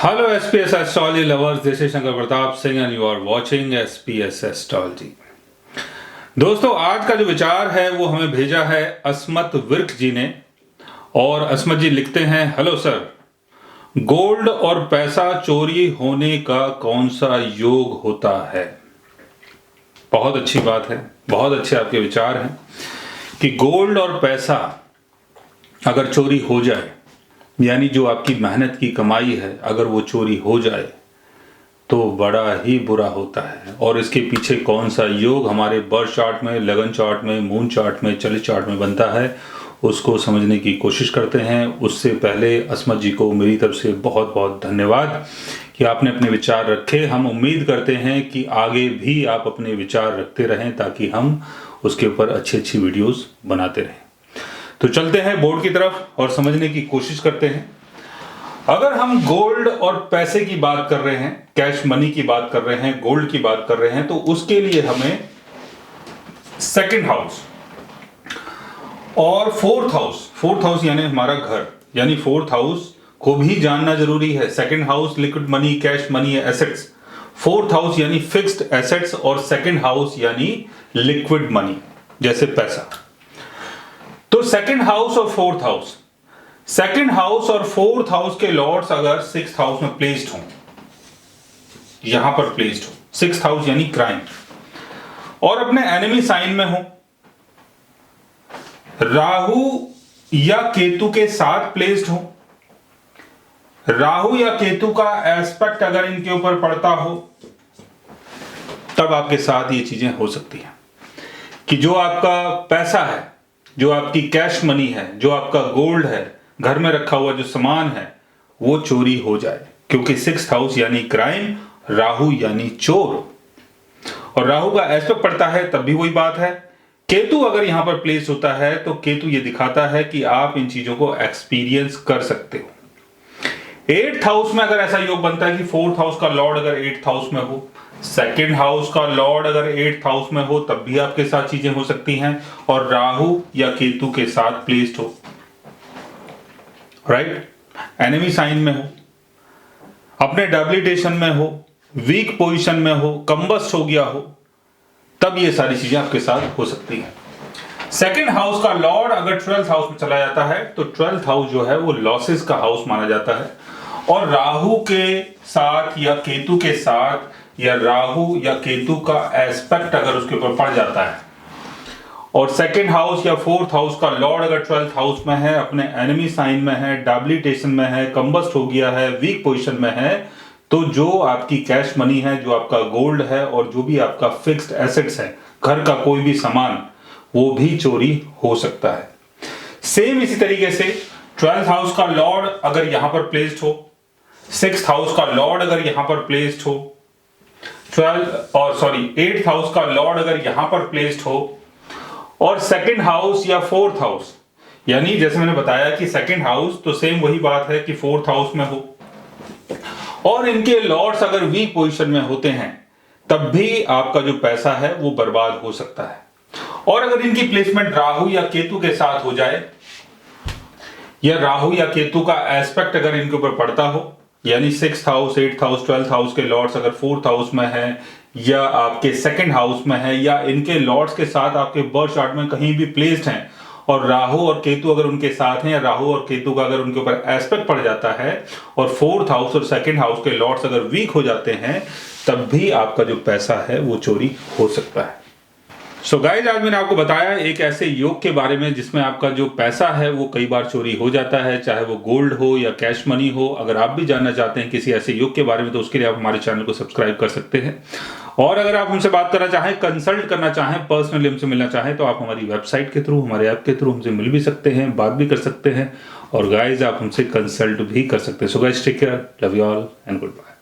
Hello SPS Astrology lovers, this is Shankar Pratap Singh and you are watching SPS Astrology। दोस्तों, आज का जो विचार है वो हमें भेजा है अस्मत विर्क जी ने, और अस्मत जी लिखते हैं, हेलो सर, गोल्ड और पैसा चोरी होने का कौन सा योग होता है। बहुत अच्छी बात है, बहुत अच्छे आपके विचार हैं कि गोल्ड और पैसा अगर चोरी हो जाए, यानी जो आपकी मेहनत की कमाई है अगर वो चोरी हो जाए तो बड़ा ही बुरा होता है। और इसके पीछे कौन सा योग हमारे बर्थ चार्ट में, लगन चार्ट में, मून चार्ट में, चलित चार्ट में बनता है, उसको समझने की कोशिश करते हैं। उससे पहले अस्मत जी को मेरी तरफ से बहुत बहुत धन्यवाद कि आपने अपने विचार रखे। हम उम्मीद करते हैं कि आगे भी आप अपने विचार रखते रहें ताकि हम उसके ऊपर अच्छी अच्छी वीडियोस बनाते रहें। तो चलते हैं बोर्ड की तरफ और समझने की कोशिश करते हैं। अगर हम गोल्ड और पैसे की बात कर रहे हैं, कैश मनी की बात कर रहे हैं, गोल्ड की बात कर रहे हैं, तो उसके लिए हमें सेकंड हाउस और फोर्थ हाउस यानी हमारा घर, यानी फोर्थ हाउस को भी जानना जरूरी है। Second house liquid money, cash money, assets. Fourth house यानी फिक्स्ड एसेट्स और सेकंड हाउस यानी लिक्विड मनी, जैसे पैसा। तो सेकंड हाउस और फोर्थ हाउस, सेकंड हाउस और फोर्थ हाउस के लॉर्ड्स अगर सिक्स्थ हाउस में प्लेस्ड हों, यहां पर प्लेस्ड हो, सिक्स्थ हाउस यानी क्राइम, और अपने एनिमी साइन में हो, राहु या केतु के साथ प्लेस्ड हो, राहु या केतु का एस्पेक्ट अगर इनके ऊपर पड़ता हो, तब आपके साथ ये चीजें हो सकती हैं कि जो आपका पैसा है, जो आपकी कैश मनी है, जो आपका गोल्ड है, घर में रखा हुआ जो सामान है, वो चोरी हो जाए। क्योंकि सिक्स्थ हाउस यानी क्राइम, राहु यानी चोर, और राहु का एस्पेक्ट पड़ता है तब भी वही बात है। केतु अगर यहां पर प्लेस होता है तो केतु ये दिखाता है कि आप इन चीजों को एक्सपीरियंस कर सकते हो। एट्थ हाउस में अगर ऐसा योग बनता है कि फोर्थ हाउस का लॉर्ड अगर एट्थ हाउस में हो, सेकंड हाउस का लॉर्ड अगर एट्थ हाउस में हो, तब भी आपके साथ चीजें हो सकती हैं, और राहु या केतु के साथ प्लेस्ड हो, राइट, एनिमी साइन में हो, अपने डेबिलिटेशन में हो, वीक पोजीशन में हो, कंबस्ट हो गया हो, तब ये सारी चीजें आपके साथ हो सकती हैं। सेकंड हाउस का लॉर्ड अगर ट्वेल्थ हाउस में चला जाता है तो ट्वेल्थ हाउस जो है वो लॉसेस का हाउस माना जाता है, और राहु के साथ या केतु के साथ या राहु या केतु का एस्पेक्ट अगर उसके ऊपर पड़ जाता है, और सेकंड हाउस या फोर्थ हाउस का लॉर्ड अगर ट्वेल्थ हाउस में है, अपने एनिमी साइन में है, डेबिलिटेशन में है, कंबस्ट हो गया है, वीक पोजीशन में है, तो जो आपकी कैश मनी है, जो आपका गोल्ड है, और जो भी आपका फिक्स्ड एसेट्स है, घर का कोई भी सामान, वो भी चोरी हो सकता है। सेम इसी तरीके से ट्वेल्थ हाउस का लॉर्ड अगर यहां पर प्लेस्ड हो, सिक्स्थ हाउस का लॉर्ड अगर यहां पर प्लेस्ड हो, एट्थ हाउस का लॉर्ड अगर यहां पर प्लेस्ड हो, और सेकंड हाउस या फोर्थ हाउस, यानी जैसे मैंने बताया कि सेकंड हाउस तो सेम वही बात है कि फोर्थ हाउस में हो, और इनके लॉर्ड्स अगर वीक पोजीशन में होते हैं, तब भी आपका जो पैसा है वो बर्बाद हो सकता है। और अगर इनकी प्लेसमेंट राहु या केतु के साथ हो जाए, या राहु या केतु का एस्पेक्ट अगर इनके ऊपर पड़ता हो, यानी sixth house, eighth house, twelfth house के लॉर्ड्स अगर फोर्थ हाउस में है, या आपके सेकंड हाउस में है, या इनके लॉर्ड्स के साथ आपके बर्थ चार्ट में कहीं भी प्लेस्ड हैं, और राहु और केतु अगर उनके साथ हैं, या राहु और केतु का अगर उनके ऊपर एस्पेक्ट पड़ जाता है, और फोर्थ हाउस और सेकंड हाउस के लॉर्ड्स अगर वीक हो जाते हैं, तब भी आपका जो पैसा है वो चोरी हो सकता है। सो गाइज, आज मैंने आपको बताया एक ऐसे योग के बारे में जिसमें आपका जो पैसा है वो कई बार चोरी हो जाता है, चाहे वो गोल्ड हो या कैश मनी हो। अगर आप भी जानना चाहते हैं किसी ऐसे योग के बारे में, तो उसके लिए आप हमारे चैनल को सब्सक्राइब कर सकते हैं। और अगर आप हमसे बात करना चाहें, कंसल्ट करना चाहें, पर्सनली हमसे मिलना चाहें, तो आप हमारी वेबसाइट के थ्रू, हमारे ऐप के थ्रू हमसे मिल भी सकते हैं, बात भी कर सकते हैं, और गाइज आप हमसे कंसल्ट भी कर सकते हैं। So guys, take care, love you all and good bye.